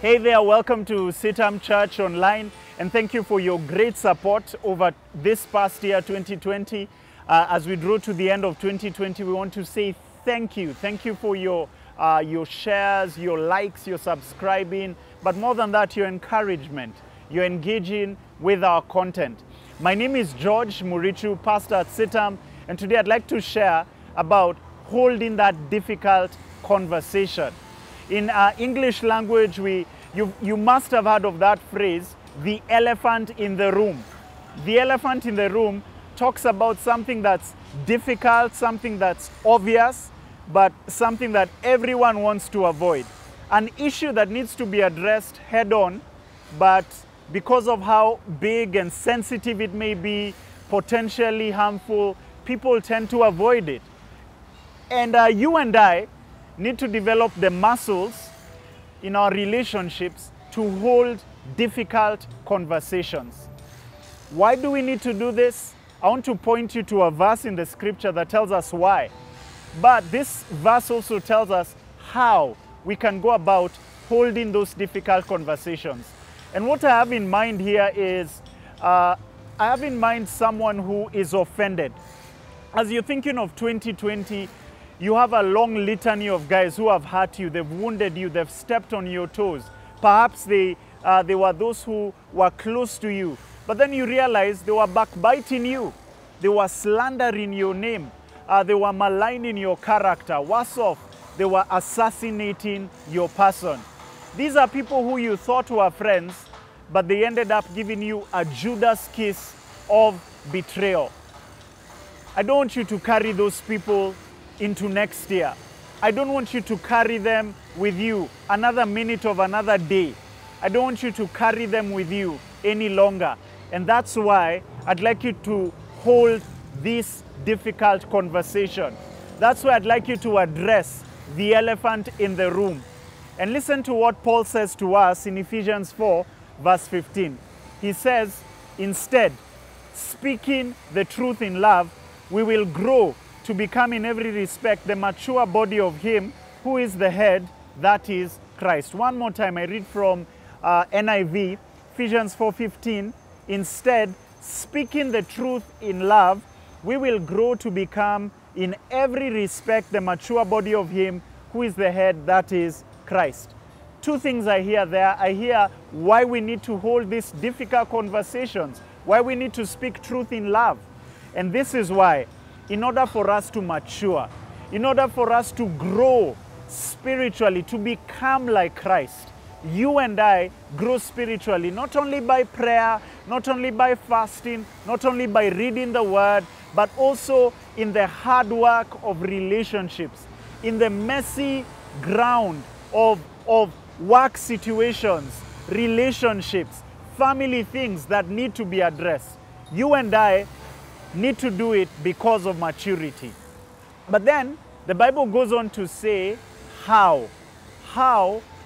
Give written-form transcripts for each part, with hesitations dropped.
Hey there, welcome to CITAM Church Online, and thank you for your great support over this past year, 2020. As we draw to the end of 2020, we want to say thank you. Thank you for your shares, your likes, your subscribing, but more than that, your encouragement, your engaging with our content. My name is George Murichu, pastor at CITAM, and today I'd like to share about holding that difficult conversation. In English language, you must have heard of that phrase, the elephant in the room. The elephant in the room talks about something that's difficult, something that's obvious, but something that everyone wants to avoid. An issue that needs to be addressed head on, but because of how big and sensitive it may be, potentially harmful, people tend to avoid it. And you and I need to develop the muscles in our relationships to hold difficult conversations. Why do we need to do this? I want to point you to a verse in the scripture that tells us why. But this verse also tells us how we can go about holding those difficult conversations. And what I have in mind here is, I have in mind someone who is offended. As you're thinking of 2020, you have a long litany of guys who have hurt you, they've wounded you, they've stepped on your toes. Perhaps they were those who were close to you. But then you realize they were backbiting you. They were slandering your name. They were maligning your character. Worse off, they were assassinating your person. These are people who you thought were friends, but they ended up giving you a Judas kiss of betrayal. I don't want you to carry those people into next year. I don't want you to carry them with you another minute of another day. I don't want you to carry them with you any longer. And that's why I'd like you to hold this difficult conversation. That's why I'd like you to address the elephant in the room. And listen to what Paul says to us in Ephesians 4, verse 15. He says, instead, speaking the truth in love, we will grow to become in every respect the mature body of Him who is the head, that is Christ. One more time, I read from NIV, Ephesians 4:15. Instead, speaking the truth in love, we will grow to become in every respect the mature body of Him who is the head, that is Christ. Two things I hear there. I hear why we need to hold these difficult conversations, why we need to speak truth in love. And this is why, in order for us to mature, in order for us to grow spiritually, to become like Christ, you and I grow spiritually, not only by prayer, not only by fasting, not only by reading the word, but also in the hard work of relationships, in the messy ground of work situations, relationships, family things that need to be addressed. You and I need to do it because of maturity. But then the Bible goes on to say how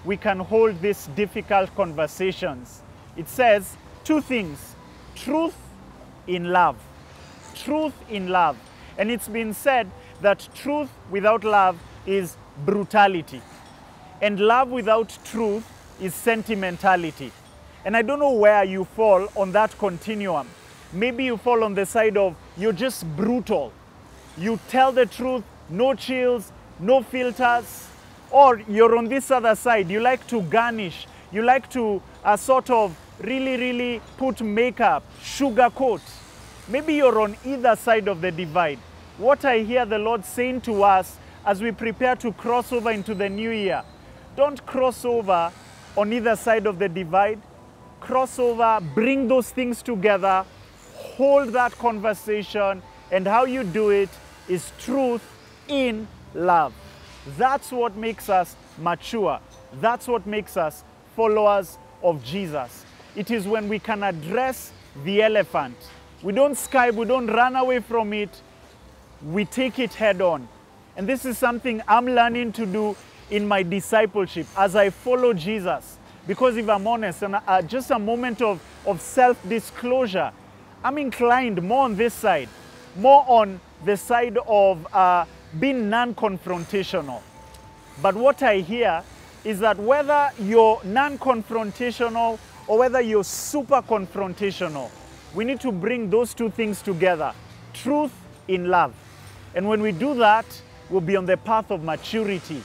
we can hold these difficult conversations. It says two things: truth in love. Truth in love. And it's been said that truth without love is brutality, and love without truth is sentimentality. And I don't know where you fall on that continuum. Maybe you fall on the side of you're just brutal. You tell the truth, no chills, no filters. Or you're on this other side, you like to garnish. You like to sort of really put makeup, sugarcoat. Maybe you're on either side of the divide. What I hear the Lord saying to us as we prepare to cross over into the new year, don't cross over on either side of the divide. Cross over, bring those things together, hold that conversation, and how you do it is truth in love. That's what makes us mature. That's what makes us followers of Jesus. It is when we can address the elephant. We don't skipe, we don't run away from it. We take it head on. And this is something I'm learning to do in my discipleship as I follow Jesus. Because if I'm honest, and just a moment of self-disclosure, I'm inclined more on this side, more on the side of being non-confrontational. But what I hear is that whether you're non-confrontational or whether you're super confrontational, we need to bring those two things together, truth in love. And when we do that, we'll be on the path of maturity.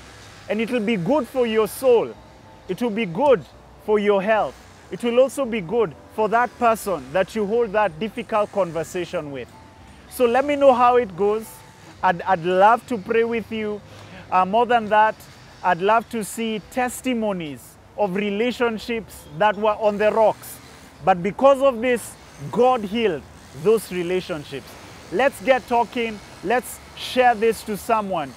And it will be good for your soul. It will be good for your health. It will also be good for that person that you hold that difficult conversation with. So let me know how it goes. I'd love to pray with you. More than that, I'd love to see testimonies of relationships that were on the rocks. But because of this, God healed those relationships. Let's get talking. Let's share this to someone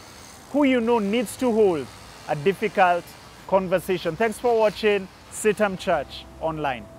who you know needs to hold a difficult conversation. Thanks for watching CITAM Church Online.